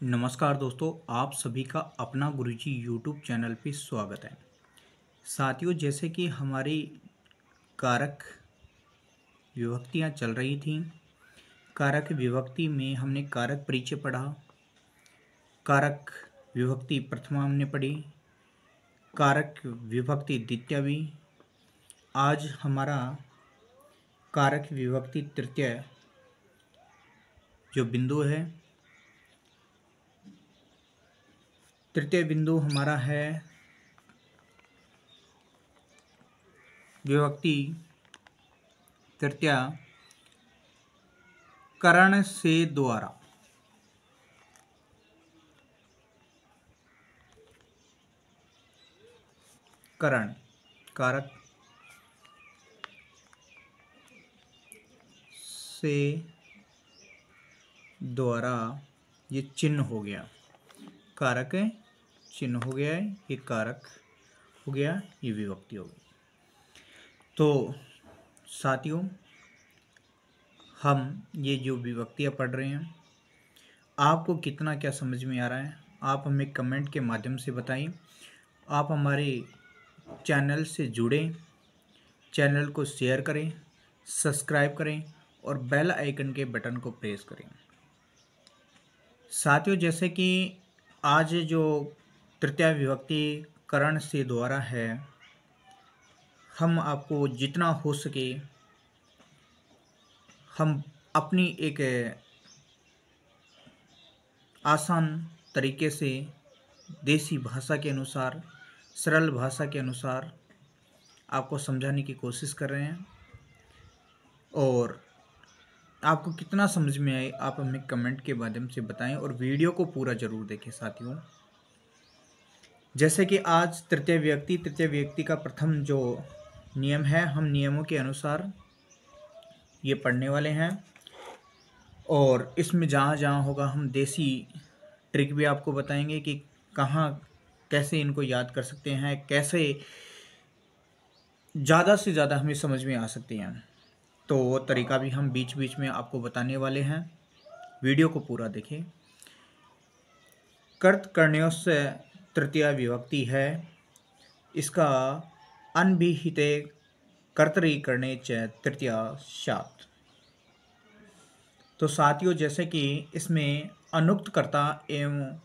नमस्कार दोस्तों, आप सभी का अपना गुरुजी यूट्यूब चैनल पे स्वागत है। साथियों, जैसे कि हमारी कारक विभक्तियाँ चल रही थीं। कारक विभक्ति में हमने कारक परिचय पढ़ा, कारक विभक्ति प्रथमा हमने पढ़ी, कारक विभक्ति द्वितीयवी। आज हमारा कारक विभक्ति तृतीय जो बिंदु है, तृतीय बिंदु हमारा है विभक्ति तृतीया करण से द्वारा। करण कारक से द्वारा, ये चिन्ह हो गया, कारक है, चिन्ह हो गया है, ये कारक हो गया, ये विभक्ति हो गई। तो साथियों, हम ये जो विभक्तियाँ पढ़ रहे हैं, आपको कितना क्या समझ में आ रहा है, आप हमें कमेंट के माध्यम से बताइए। आप हमारे चैनल से जुड़ें, चैनल को शेयर करें, सब्सक्राइब करें और बेल आइकन के बटन को प्रेस करें। साथियों, जैसे कि आज जो तृतीया विभक्ति करण से द्वारा है, हम आपको जितना हो सके हम अपनी एक आसान तरीके से देसी भाषा के अनुसार, सरल भाषा के अनुसार आपको समझाने की कोशिश कर रहे हैं। और आपको कितना समझ में आए, आप हमें कमेंट के माध्यम से बताएं और वीडियो को पूरा ज़रूर देखें। साथियों, जैसे कि आज तृतीय व्यक्ति का प्रथम जो नियम है, हम नियमों के अनुसार ये पढ़ने वाले हैं। और इसमें जहाँ जहाँ होगा हम देसी ट्रिक भी आपको बताएंगे कि कहाँ कैसे इनको याद कर सकते हैं, कैसे ज़्यादा से ज़्यादा हमें समझ में आ सकती हैं। तो वो तरीका भी हम बीच बीच में आपको बताने वाले हैं। वीडियो को पूरा देखें। कर्त कर्णयोस्य तृतीया विभक्ति है, इसका अनभिहिते कर्तरी करणे च तृतीया स्यात्। तो साथियों, जैसे कि इसमें अनुक्त कर्ता एवं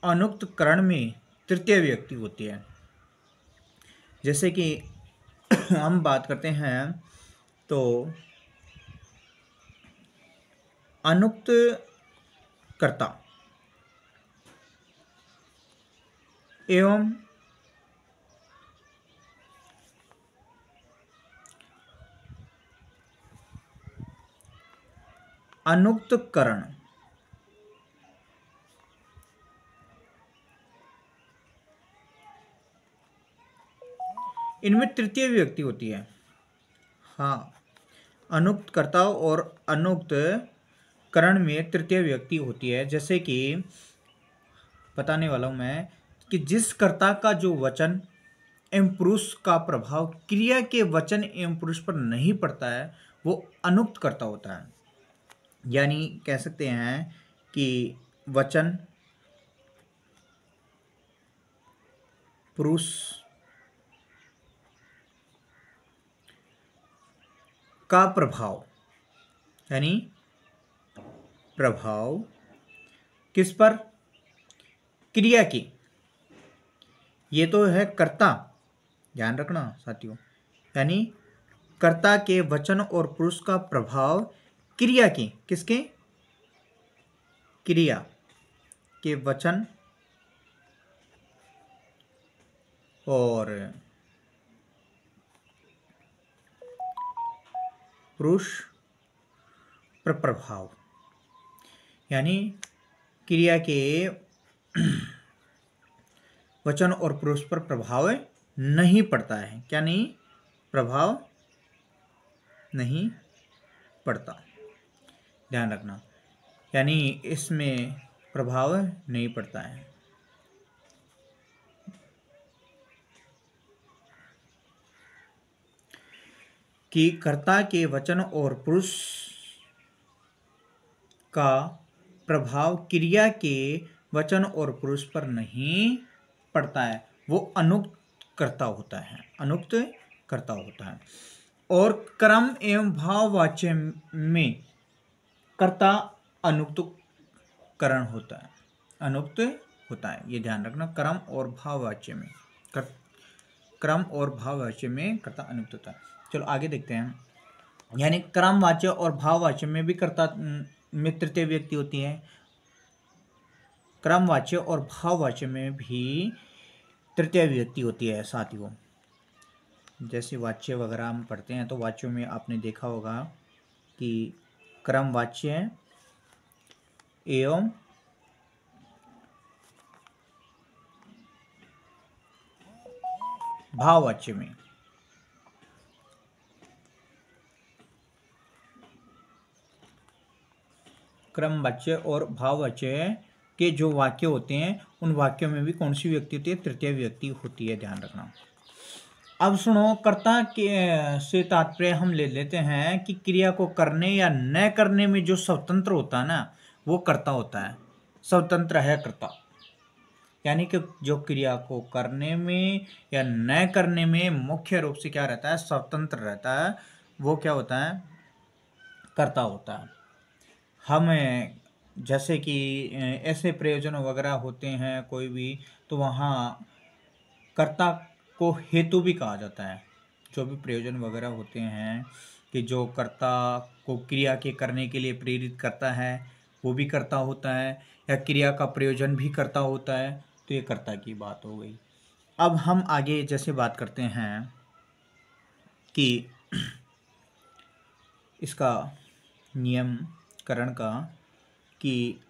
अनुक्त करण में तृतीय विभक्ति होती है। जैसे कि हम बात करते हैं तो अनुक्त कर्ता एवं अनुक्त करण, इनमें तृतीय विभक्ति होती है। हाँ, अनुक्त कर्ता और अनुक्त करण में तृतीय विभक्ति होती है। जैसे कि बताने वाला हूँ मैं कि जिस कर्ता का जो वचन एवं पुरुष का प्रभाव क्रिया के वचन एवं पुरुष पर नहीं पड़ता है, वो अनुक्त कर्ता होता है। यानी कह सकते हैं कि वचन, पुरुष का प्रभाव, यानी प्रभाव किस पर? क्रिया की। ये तो है कर्ता, ध्यान रखना साथियों। यानी कर्ता के वचन और पुरुष का प्रभाव क्रिया की, किसके? क्रिया के वचन और पुरुष पर प्रभाव, यानी क्रिया के वचन और पुरुष पर प्रभाव नहीं पड़ता है। क्या नहीं? प्रभाव नहीं पड़ता, ध्यान रखना। यानी इसमें प्रभाव नहीं पड़ता है। कि कर्ता के वचन और पुरुष का प्रभाव क्रिया के वचन और पुरुष पर नहीं पड़ता है, वो अनुक्त कर्ता होता है, अनुक्त कर्ता होता है। और क्रम एवं भाववाच्य में कर्ता अनुक्त करण होता है, अनुक्त होता है, ये ध्यान रखना। क्रम और भाववाच्य में क्रम और भाववाच्य में कर्ता अनुक्त होता है। चलो आगे देखते हैं। यानी क्रमवाच्य और भाववाच्य में भी कर्ता में तृतीय व्यक्ति होती है, क्रमवाच्य और भाववाच्य में भी तृतीय व्यक्ति होती है साथियों। जैसे वाच्य वगैरह हम पढ़ते हैं तो वाच्यों में आपने देखा होगा कि क्रमवाच्य एवं भाववाच्य में क्रमवाच्य और भाववाच्य के जो वाक्य होते हैं उन वाक्यों में भी कौन सी व्यक्ति होती है, तृतीय व्यक्ति होती है, ध्यान रखना। अब सुनो, कर्ता के से तात्पर्य हम ले लेते हैं कि क्रिया को करने या न करने में जो स्वतंत्र होता है ना, वो कर्ता होता है, स्वतंत्र है कर्ता। यानी कि जो क्रिया को करने में या न करने में मुख्य रूप से क्या रहता है, स्वतंत्र रहता है, वो क्या होता है, कर्ता होता है। हमें जैसे कि ऐसे प्रयोजन वगैरह होते हैं कोई भी, तो वहाँ कर्ता को हेतु भी कहा जाता है। जो भी प्रयोजन वगैरह होते हैं कि जो कर्ता को क्रिया के करने के लिए प्रेरित करता है, वो भी कर्ता होता है, या क्रिया का प्रयोजन भी कर्ता होता है, तो ये कर्ता की बात हो गई। अब हम आगे जैसे बात करते हैं कि इसका नियमकरण का, कि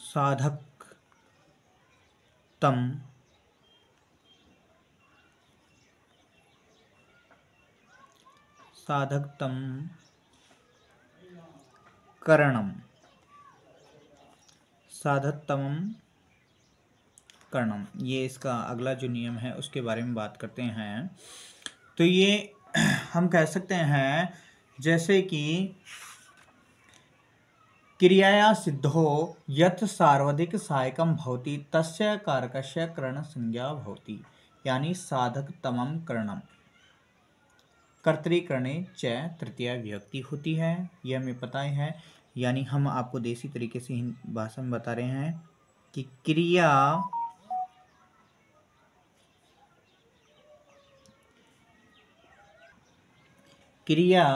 साधकतम करणम, ये इसका अगला जो नियम है उसके बारे में बात करते हैं। तो ये हम कह सकते हैं जैसे कि क्रियाया सिद्धो यथ सार्वधिक सहायकम भवति तस्य कारकस्य करण संज्ञा भवति। यानी साधकतमं करणम, कर्तृकरणे च तृतीया विभक्ति होती है, यह हमें पता है। यानी हम आपको देसी तरीके से भाषा में बता रहे हैं कि क्रिया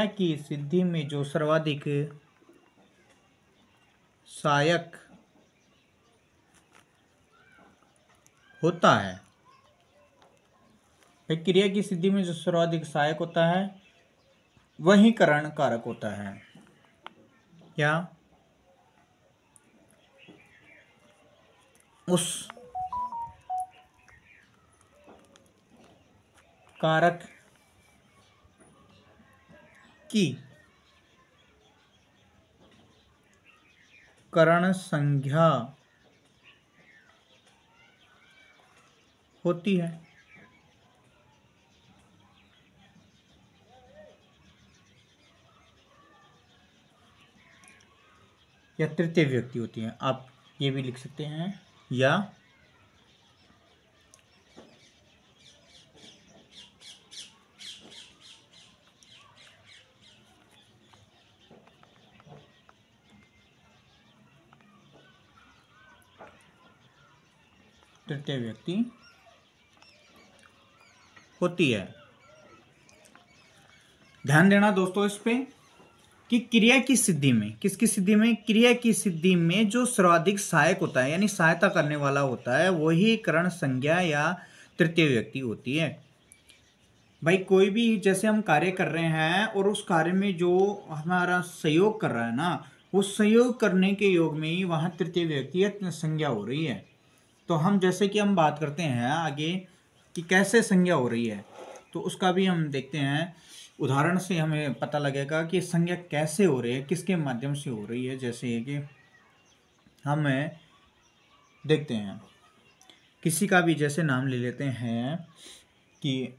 की सिद्धि में जो सर्वाधिक सहायक होता है, क्रिया की सिद्धि में जो सर्वाधिक सहायक होता है वही करण कारक होता है। क्या उस कारक की करण संज्ञा होती है। या तृतीय व्यक्ति होती है, आप ये भी लिख सकते हैं, या तृतीय व्यक्ति होती है। ध्यान देना दोस्तों इस पे कि क्रिया की सिद्धि में, किसकी सिद्धि में, क्रिया की सिद्धि में जो सर्वाधिक सहायक होता है यानी सहायता करने वाला होता है वही करण संज्ञा या तृतीय व्यक्ति होती है। भाई कोई भी जैसे हम कार्य कर रहे हैं और उस कार्य में जो हमारा सहयोग कर रहा है ना, उस सहयोग करने के योग में ही वहाँ तृतीय व्यक्ति संज्ञा हो रही है। तो हम जैसे कि हम बात करते हैं आगे कि कैसे संज्ञा हो रही है, तो उसका भी हम देखते हैं। उदाहरण से हमें पता लगेगा कि संज्ञा कैसे हो रही है, किसके माध्यम से हो रही है। जैसे कि हम देखते हैं किसी का भी जैसे नाम ले लेते हैं कि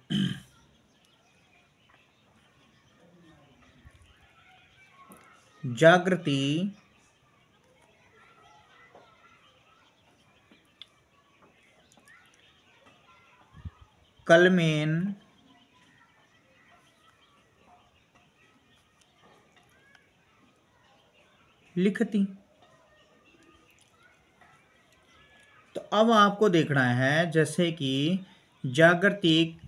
जागृति कलमेन लिखती। तो अब आपको देखना है जैसे कि जागृति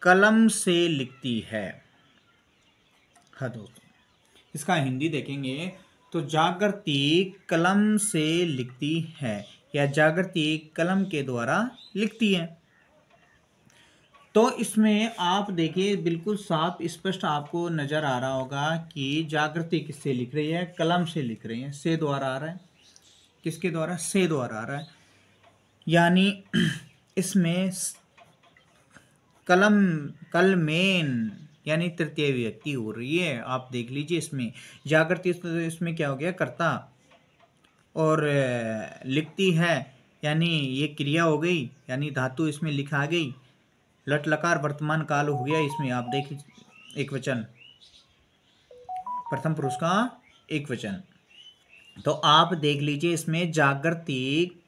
कलम से लिखती है। हाँ दोस्तों, इसका हिंदी देखेंगे तो जागृति कलम से लिखती है या जागृति कलम के द्वारा लिखती है। तो इसमें आप देखिए बिल्कुल साफ स्पष्ट आपको नजर आ रहा होगा कि जागृति किससे लिख रही है, कलम से लिख रही है। से द्वारा आ रहा है, किसके द्वारा, से द्वारा आ रहा है। यानी इसमें कलमेन यानी तृतीय व्यक्ति हो रही है। आप देख लीजिए इसमें जागृति, इसमें क्या हो गया, कर्ता, और लिखती है यानी ये क्रिया हो गई, यानी धातु इसमें लिखा गई। लट लकार वर्तमान काल हो गया इसमें। आप देख एक वचन, प्रथम पुरुष का एक वचन। तो आप देख लीजिए इसमें जागृति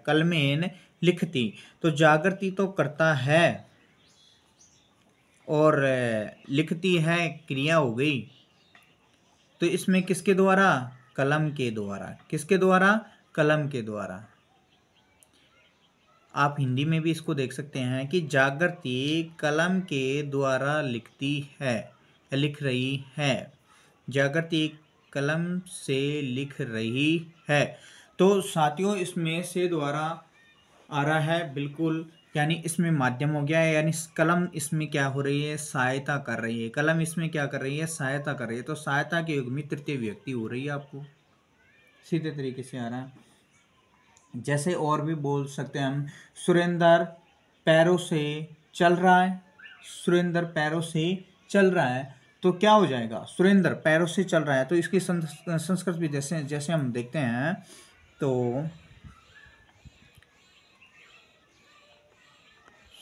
कलमेन लिखती। तो जागृति तो करता है और लिखती है क्रिया हो गई। तो इसमें किसके द्वारा, कलम के द्वारा। किसके द्वारा, कलम के द्वारा। आप हिंदी में भी इसको देख सकते हैं कि जागृति कलम के द्वारा लिखती है या लिख रही है। जागृति कलम से लिख रही है। तो साथियों इसमें से द्वारा आ रहा है बिल्कुल, यानी इसमें माध्यम हो गया है, यानी कलम इसमें क्या हो रही है, सहायता कर रही है। कलम इसमें क्या कर रही है, सहायता कर रही है। तो सहायता के युग में तृतीय व्यक्ति हो रही है, आपको सीधे तरीके से आ रहा है। जैसे और भी बोल सकते हैं हम, सुरेंद्र पैरों से चल रहा है। सुरेंद्र पैरों से चल रहा है तो क्या हो जाएगा, सुरेंद्र पैरों से चल रहा है। तो इसकी संस्कृत भी जैसे जैसे हम देखते हैं तो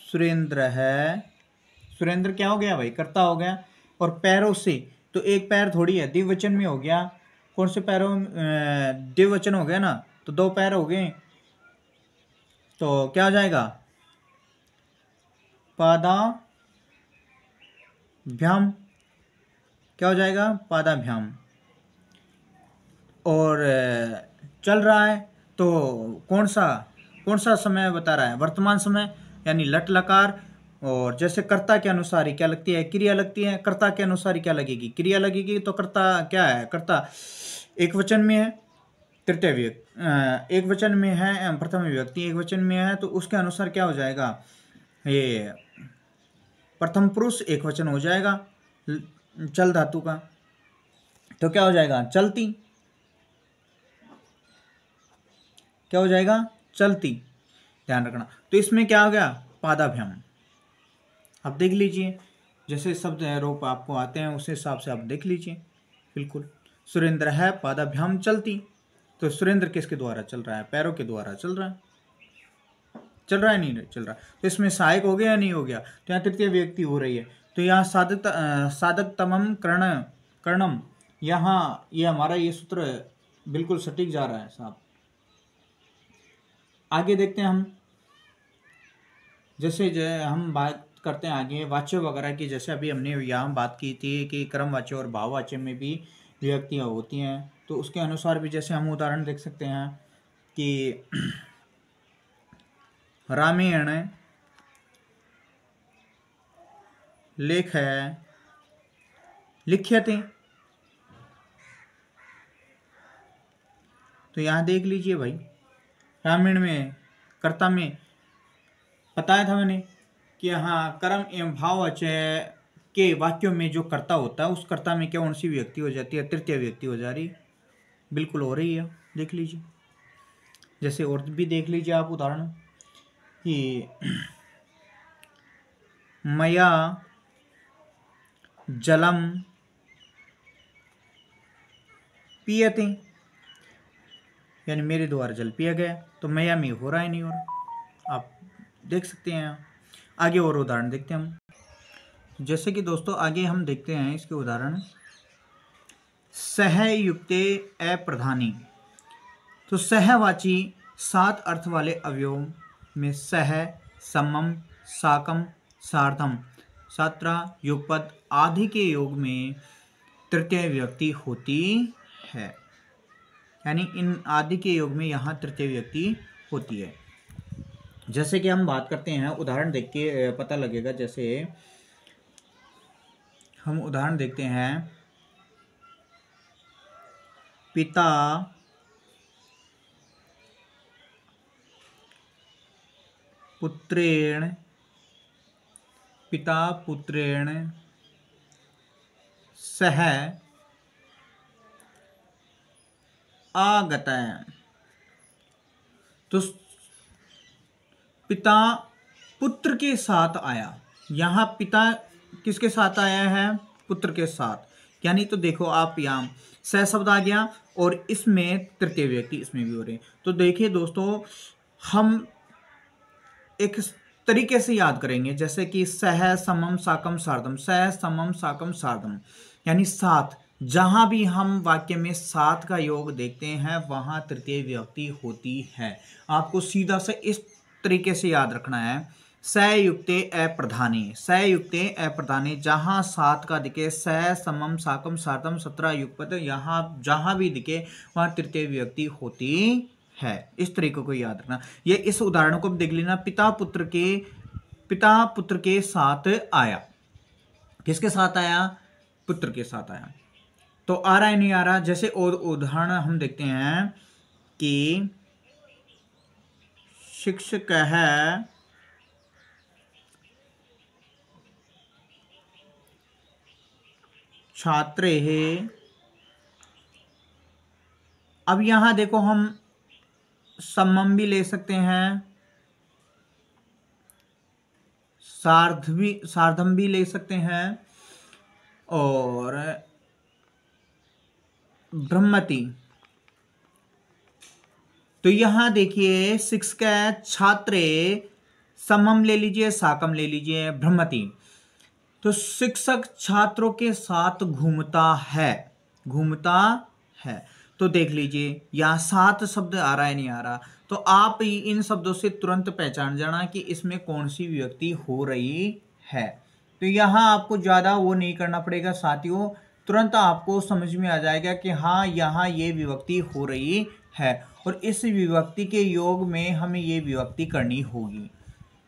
सुरेंद्र है, सुरेंद्र क्या हो गया भाई, कर्ता हो गया। और पैरों से, तो एक पैर थोड़ी है, द्विवचन में हो गया। कौन से पैरों, द्विवचन हो गया ना, तो दो पैर हो गए। तो क्या हो जाएगा, पादाभ्याम। क्या हो जाएगा, पादाभ्याम। और चल रहा है तो कौन सा समय बता रहा है, वर्तमान समय, यानी लट लकार। और जैसे कर्ता के अनुसार ही क्या लगती है, क्रिया लगती है। कर्ता के अनुसार ही क्या लगेगी, क्रिया लगेगी। तो कर्ता क्या है, कर्ता एक वचन में है, तृतीय व्यक्ति एक वचन में है, प्रथम विभक्ति एक वचन में है, तो उसके अनुसार क्या हो जाएगा, ये प्रथम पुरुष एक वचन हो जाएगा चल धातु का। तो क्या हो जाएगा, चलती। क्या हो जाएगा, चलती। ध्यान रखना। तो इसमें क्या हो गया, पादाभ्याम। आप देख लीजिए जैसे शब्द रूप आपको आते हैं उस हिसाब से आप देख लीजिए। बिल्कुल, सुरेंद्र है, पादाभ्याम चलती। तो सुरेंद्र किसके द्वारा चल रहा है, पैरों के द्वारा चल रहा है। चल रहा है, नहीं चल रहा। तो इसमें सहायक हो गया या नहीं हो गया, तो यहाँ तृतीय व्यक्ति हो रही है। तो यहाँ साधक तमम कर्णम, यहाँ ये हमारा ये सूत्र बिल्कुल सटीक जा रहा है साहब। आगे देखते हैं हम, जैसे हम बात करते हैं आगे वाच्य वगैरह की। जैसे अभी हमने यहाँ बात की थी कि क्रमवाच्य और भाववाच्य में भी विभक्तियाँ होती हैं। तो उसके अनुसार भी जैसे हम उदाहरण देख सकते हैं कि रामायण लेख है लिख्यते। तो यहाँ देख लीजिए भाई, रामायण में कर्ता में बताया था मैंने कि हाँ कर्म एवं भाववाचक के वाक्यों में जो कर्ता होता है उस कर्ता में कौन सी व्यक्ति हो जाती है, तृतीय व्यक्ति हो जा रही, बिल्कुल हो रही है। देख लीजिए, जैसे और भी देख लीजिए आप उदाहरण कि मया जलम पियते, यानी मेरे द्वारा जल पिया गया, तो मया में हो रहा है नहीं हो रहा, आप देख सकते हैं। आगे और उदाहरण देखते हैं हम, जैसे कि दोस्तों आगे हम देखते हैं इसके उदाहरण, सहयुक्ते अप्रधानी। तो सहवाची 7 अर्थ वाले अवयव में सह, समम, साकम, सार्धम, 17 युगपद आदि के योग में तृतीय व्यक्ति होती है, यानी इन आदि के योग में यहाँ तृतीय व्यक्ति होती है। जैसे कि हम बात करते हैं, उदाहरण देख के पता लगेगा। जैसे हम उदाहरण देखते हैं, पिता पुत्रेण, पिता पुत्रेण सह आगत। तो पिता पुत्र के साथ आया, यहाँ पिता किसके साथ आया है, पुत्र के साथ, यानी तो देखो आप यहाँ सह शब्द आ गया और इसमें तृतीय व्यक्ति इसमें भी हो रहे। तो देखिए दोस्तों, हम एक तरीके से याद करेंगे, जैसे कि सह, समम, साकम, सार्धम, सह, समम, साकम, सार्धम, यानी 7, जहां भी हम वाक्य में 7 का योग देखते हैं वहां तृतीय व्यक्ति होती है। आपको सीधा से इस तरीके से याद रखना है, सयुक्ते अप्रधाने, सयुक्ते अप्रधाने, जहां 7 का दिखे, सह, समम, साकम, सार्धम, 17 युगपद, यहाँ जहां भी दिखे वहां तृतीय व्यक्ति होती है। इस तरीके को याद रखना। ये इस उदाहरण को देख लेना, पिता पुत्र के साथ आया, किसके साथ आया, पुत्र के साथ आया। तो आ रहा है नहीं आ रहा। जैसे और उदाहरण हम देखते हैं कि शिक्षक है छात्रे है। अब यहां देखो हम समम भी ले सकते हैं, सार्धम भी ले सकते हैं, और ब्रह्मति। तो यहां देखिए 6 का छात्रे, समम ले लीजिए, साकम ले लीजिए, ब्रह्मति। तो शिक्षक छात्रों के साथ घूमता है, घूमता है। तो देख लीजिए यहाँ 7 शब्द आ रहा है नहीं आ रहा। तो आप इन शब्दों से तुरंत पहचान जाना कि इसमें कौन सी व्यक्ति हो रही है। तो यहाँ आपको ज़्यादा वो नहीं करना पड़ेगा साथियों, तुरंत आपको समझ में आ जाएगा कि हाँ यहाँ ये विभक्ति हो रही है और इस विभक्ति के योग में हमें ये विभक्ति करनी होगी।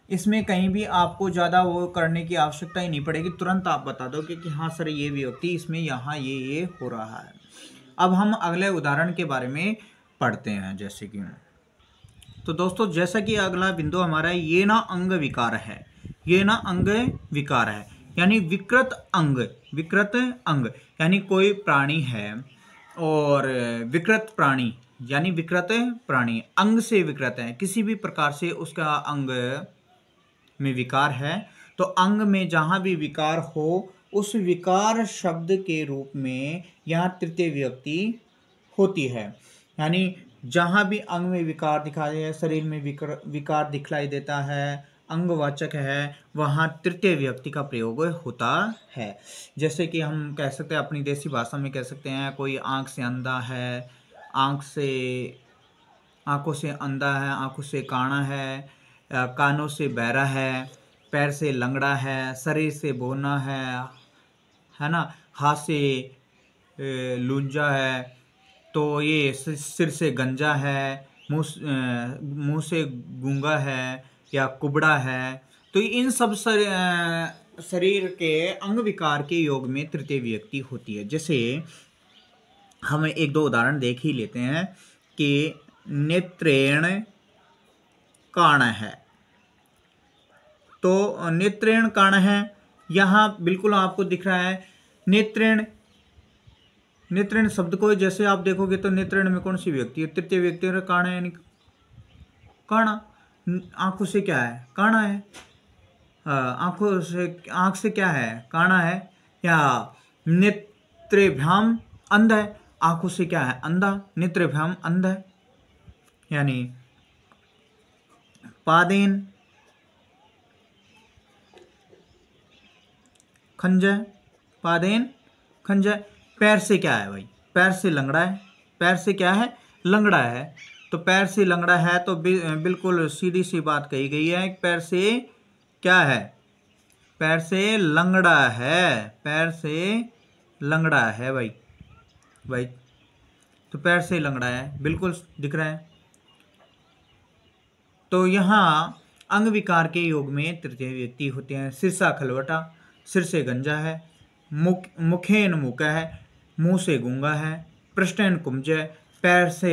इसमें कहीं भी आपको ज़्यादा वो करने की आवश्यकता ही नहीं पड़ेगी, तुरंत आप बता दो कि हाँ सर ये विभक्ति इसमें यहाँ ये हो रहा है। अब हम अगले उदाहरण के बारे में पढ़ते हैं। जैसे कि तो दोस्तों जैसा कि अगला बिंदु हमारा ये ना अंग विकार है, ये ना अंग विकार है, यानी विकृत अंग, विकृत अंग, यानी कोई प्राणी है और विकृत प्राणी, यानी विकृत प्राणी अंग से विकृत है, किसी भी प्रकार से उसका अंग में विकार है। तो अंग में जहां भी विकार हो उस विकार शब्द के रूप में यहाँ तृतीय व्यक्ति होती है, यानी जहां भी अंग में विकार दिखाई दे, शरीर में विकार दिखलाई देता है, अंगवाचक है, वहाँ तृतीय व्यक्ति का प्रयोग होता है। जैसे कि हम कह सकते हैं अपनी देसी भाषा में कह सकते हैं, कोई आँख से अंधा है, आँखों से अंधा है, आँखों से काना है, कानों से बहरा है, पैर से लंगड़ा है, शरीर से बौना है ना, हाथ से लूंजा है, तो ये सिर से गंजा है, मुंह से गूंगा है या कुबड़ा है। तो इन सब शरीर के अंग विकार के योग में तृतीय व्यक्ति होती है। जैसे हम एक दो उदाहरण देख ही लेते हैं कि नेत्रेण काण है, तो नेत्रेण कर्ण है, यहाँ बिल्कुल आपको दिख रहा है नेत्रेण। नेत्रेण शब्द को जैसे आप देखोगे तो नेत्रेण में कौन सी व्यक्ति है, तृतीय व्यक्ति है, कर्ण है, यानी कर्ण आंखों से क्या है, कर्ण है, आंखों से, आंख से क्या है, कर्ण है, या नेत्रेभ्याम अंध है, आंखों से क्या है, अंधा, नेत्रेभ्याम अंध है, यानी पादेन खंजय, पादेन खंजय। पैर से क्या है भाई, पैर से लंगड़ा है, पैर से क्या है, लंगड़ा है। तो पैर से लंगड़ा है तो बिल्कुल सीधी सी बात कही गई है, पैर से क्या है, पैर से लंगड़ा है, पैर से लंगड़ा है भाई, भाई तो पैर से लंगड़ा है, बिल्कुल दिख रहा है। तो यहाँ अंग विकार के योग में तृतीय व्यक्ति होते हैं। सिरसा खलवटा, सिर से गंजा है, मुखेन मूका है, मुंह से गूंगा है, पृष्ठेन कुंज है, पैर से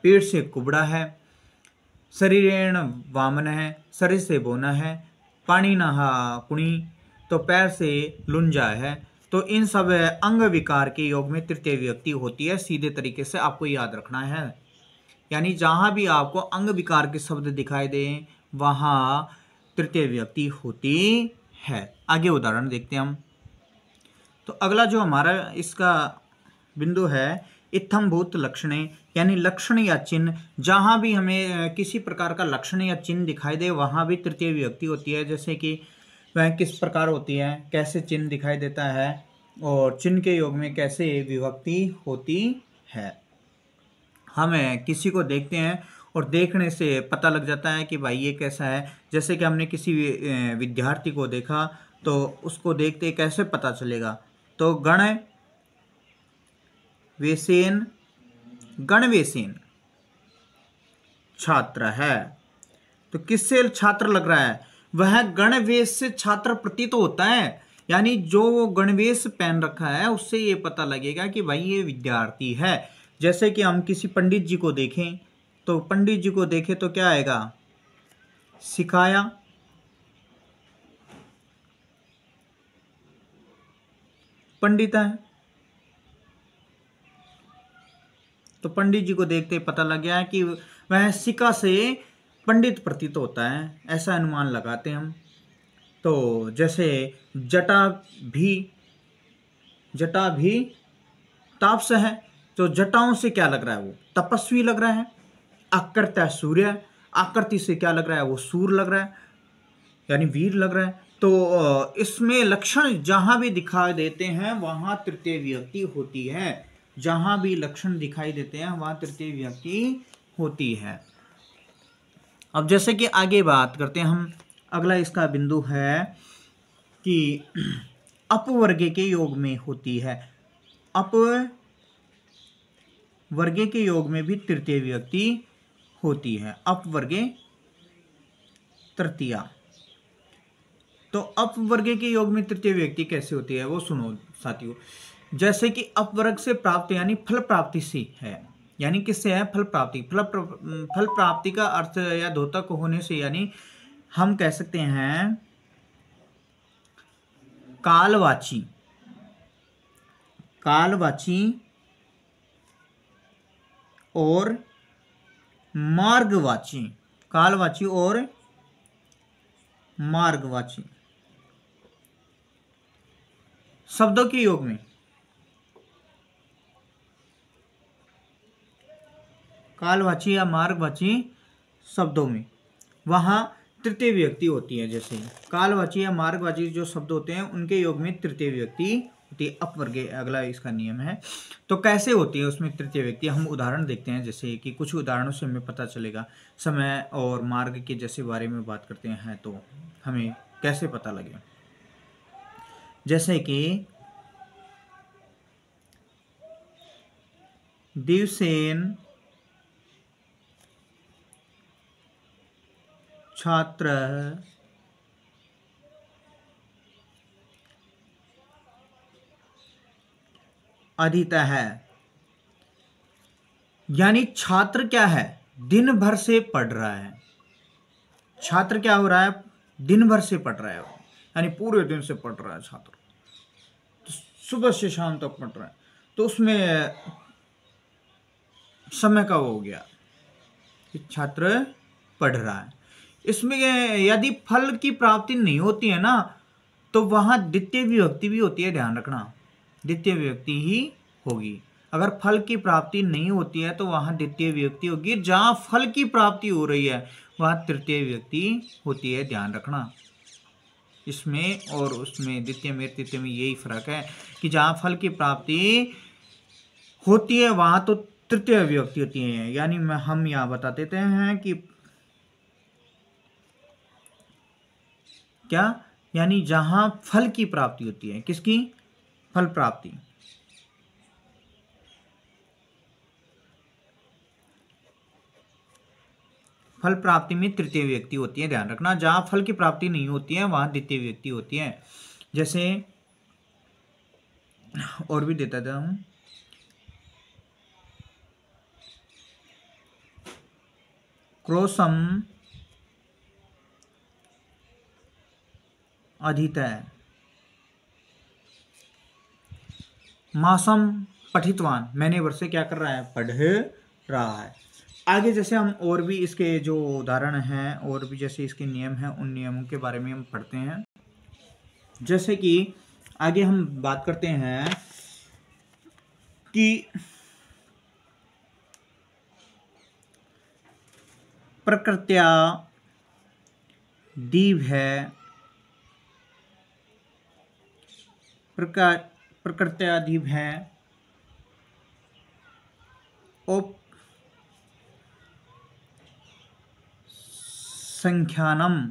पेट से कुबड़ा है, शरीरेण वामन है, शरीर से बोना है, पानी नहा कुणी, तो पैर से लुंजा है। तो इन सब अंग विकार के योग में तृतीय व्यक्ति होती है, सीधे तरीके से आपको याद रखना है। यानी जहाँ भी आपको अंग विकार के शब्द दिखाई दें वहाँ तृतीय व्यक्ति होती है। आगे उदाहरण देखते हैं हम। तो अगला जो हमारा इसका बिंदु है, इत्थम्भूत लक्षणे, यानी लक्षण या चिन्ह, जहाँ भी हमें किसी प्रकार का लक्षण या चिन्ह दिखाई दे वहाँ भी तृतीय विभक्ति होती है। जैसे कि वह किस प्रकार होती है, कैसे चिन्ह दिखाई देता है और चिन्ह के योग में कैसे विभक्ति होती है। हमें किसी को देखते हैं और देखने से पता लग जाता है कि भाई ये कैसा है। जैसे कि हमने किसी विद्यार्थी को देखा तो उसको देखते कैसे पता चलेगा, तो गण वेसेन, गणवेसेन छात्र है। तो किससे छात्र लग रहा है, वह गणवेश से छात्र प्रतीत होता है, यानी जो वो गणवेश पहन रखा है उससे ये पता लगेगा कि भाई ये विद्यार्थी है। जैसे कि हम किसी पंडित जी को देखें तो पंडित जी को देखें तो क्या आएगा, सिखाया, पंडित है। तो पंडित जी को देखते पता लग गया है कि वह सिका से पंडित प्रतीत होता है, ऐसा अनुमान लगाते हैं हम। तो जैसे जटा भी तापस है, तो जटाओं से क्या लग रहा है, वो तपस्वी लग रहा है। आकृत्य सूर्य, आकृति से क्या लग रहा है, वो सूर लग रहा है, यानी वीर लग रहा है। तो इसमें लक्षण जहां भी दिखाई देते हैं वहां तृतीय विभक्ति होती है, जहां भी लक्षण दिखाई देते हैं वहां तृतीय विभक्ति होती है। अब जैसे कि आगे बात करते हैं हम, अगला इसका बिंदु है कि अपवर्गे के योग में होती है। अपवर्गे के योग में भी तृतीय विभक्ति होती है, अपवर्गे तृतीया। तो अपवर्गे के योग में तृतीय विभक्ति कैसे होती है वो सुनो साथियों। जैसे कि अपवर्ग से प्राप्त यानी फल प्राप्ति से है, यानी किससे है, फल प्राप्ति। फल प्राप्ति का अर्थ या द्योतक होने से, यानी हम कह सकते हैं कालवाची और मार्गवाची, कालवाची और मार्गवाची शब्दों के योग में, कालवाची या मार्गवाची शब्दों में वहां तृतीय विभक्ति होती है। जैसे कालवाची या मार्गवाची जो शब्द होते हैं उनके योग में तृतीय विभक्ति होती है, अपवर्गे अगला इसका नियम है। तो कैसे होती है उसमें तृतीय विभक्ति, हम उदाहरण देखते हैं। जैसे कि कुछ उदाहरणों से हमें पता चलेगा। समय और मार्ग के जैसे बारे में बात करते हैं तो हमें कैसे पता लगे। जैसे कि दिवसेन छात्र अधीता है, यानी छात्र क्या है, दिन भर से पढ़ रहा है। छात्र क्या हो रहा है, दिन भर से पढ़ रहा है वो, यानी पूरे दिन से पढ़ रहा है छात्र, तो सुबह से शाम तक पढ़ रहा है, तो उसमें समय का वो हो गया कि छात्र पढ़ रहा है। इसमें यदि फल की प्राप्ति नहीं होती है ना, तो वहां द्वितीय विभक्ति भी होती है, ध्यान रखना, द्वितीय विभक्ति ही होगी। अगर फल की प्राप्ति नहीं होती है तो वहां द्वितीय विभक्ति होगी, जहां फल की प्राप्ति हो रही है वहां तृतीय विभक्ति होती है, ध्यान रखना। इसमें और उसमें, द्वितीय में तृतीय में यही फर्क है कि जहां फल की प्राप्ति होती है वहां तो तृतीय विभक्ति होती है। यानी हम यहां बता देते हैं कि क्या, यानी जहां फल की प्राप्ति होती है, किसकी, फल प्राप्ति, फल प्राप्ति में तृतीय विभक्ति होती है, ध्यान रखना। जहां फल की प्राप्ति नहीं होती है वहां द्वितीय विभक्ति होती है। जैसे और भी देता था हूं, क्रोशम अधीतय मासम पठितवान, मैंने वर्षे क्या कर रहा है, पढ़ रहा है। आगे जैसे हम और भी इसके जो उदाहरण हैं और भी जैसे इसके नियम हैं, उन नियमों के बारे में हम पढ़ते हैं। जैसे कि आगे हम बात करते हैं कि प्रकृत्या दीव है, प्रकृत्यादीव है, उप संख्यानम।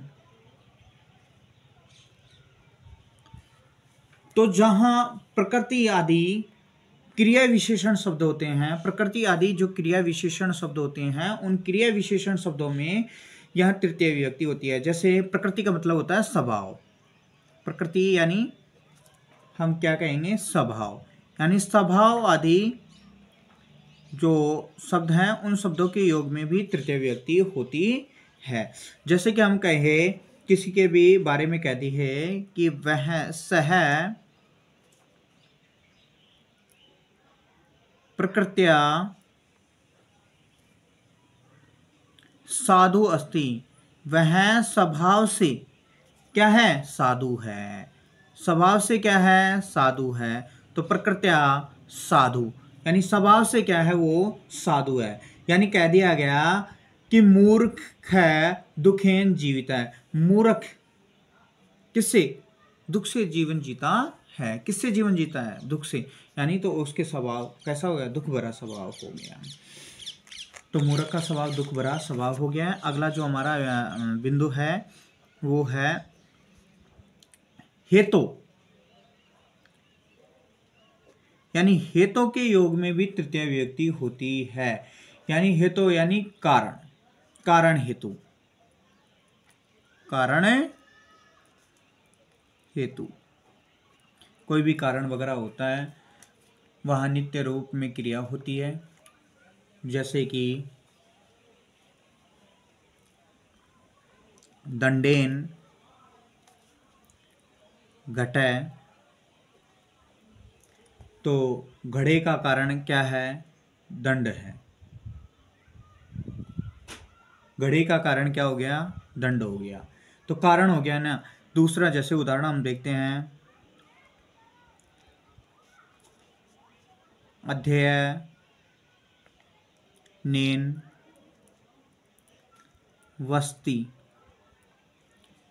तो जहां प्रकृति आदि क्रिया विशेषण शब्द होते हैं, प्रकृति आदि जो क्रिया विशेषण शब्द होते हैं, उन क्रिया विशेषण शब्दों में यह तृतीय विभक्ति होती है। जैसे प्रकृति का मतलब होता है स्वभाव, प्रकृति यानी हम क्या कहेंगे, स्वभाव, यानी स्वभाव आदि जो शब्द हैं उन शब्दों के योग में भी तृतीय विभक्ति होती है। जैसे कि हम कहे, किसी के भी बारे में कहती है कि वह सह प्रकृत्या साधु अस्ति, वह स्वभाव से क्या है, साधु है, स्वभाव से क्या है, साधु है। तो प्रकृत्या साधु यानी स्वभाव से क्या है, वो साधु है। यानी कह दिया गया कि मूर्ख है दुखेन जीवित है, मूर्ख किससे, दुख से जीवन जीता है, किससे जीवन जीता है, दुख से, यानी तो उसके स्वभाव कैसा हो गया, दुख भरा स्वभाव हो गया। तो मूर्ख का स्वभाव दुख भरा स्वभाव हो गया है। अगला जो हमारा बिंदु है वो है हेतु, यानी हेतु के योग में भी तृतीय विभक्ति होती है। यानी हेतु यानी कारण, कारण हेतु, कारण हेतु, कोई भी कारण वगैरह होता है वहाँ नित्य रूप में क्रिया होती है। जैसे कि दंडेन घटे, तो घड़े का कारण क्या है, दंड है, घड़े का कारण क्या हो गया, दंड हो गया, तो कारण हो गया ना। दूसरा जैसे उदाहरण हम देखते हैं, अध्यय नेन वस्ती,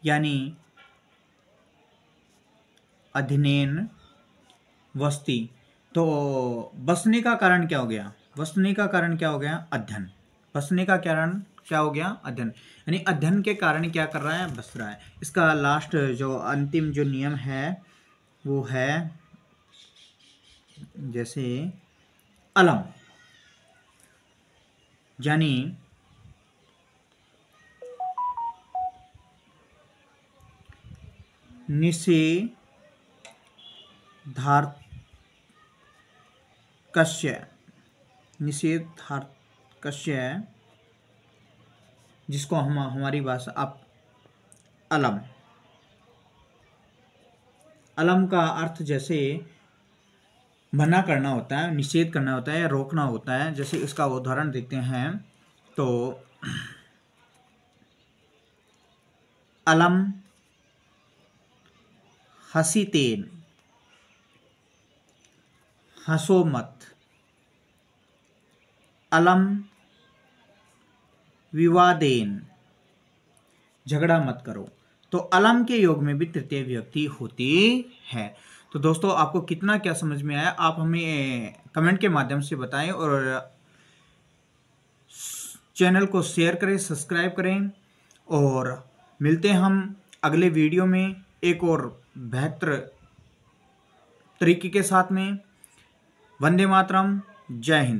यानी अध्ययन वस्ती, तो बसने का कारण क्या हो गया, बसने का कारण क्या हो गया, अध्ययन, बसने का कारण क्या हो गया, अध्ययन, यानी अध्ययन के कारण क्या कर रहा है, बस रहा है। इसका लास्ट जो अंतिम जो नियम है वो है जैसे अलम, यानी निषेधार्थकस्य, निषेधार्थकस्य, जिसको हम हमारी भाषा, आप अलम। अलम का अर्थ जैसे मना करना होता है, निषेध करना होता है या रोकना होता है। जैसे इसका उदाहरण देखते हैं तो अलम हसीतेन, हंसो मत। अलम विवादेन, झगड़ा मत करो। तो अलम के योग में भी तृतीय विभक्ति होती है। तो दोस्तों आपको कितना क्या समझ में आया आप हमें कमेंट के माध्यम से बताएं, और चैनल को शेयर करें, सब्सक्राइब करें, और मिलते हैं हम अगले वीडियो में एक और बेहतर तरीके के साथ में। वंदे मातरम, जय हिंद।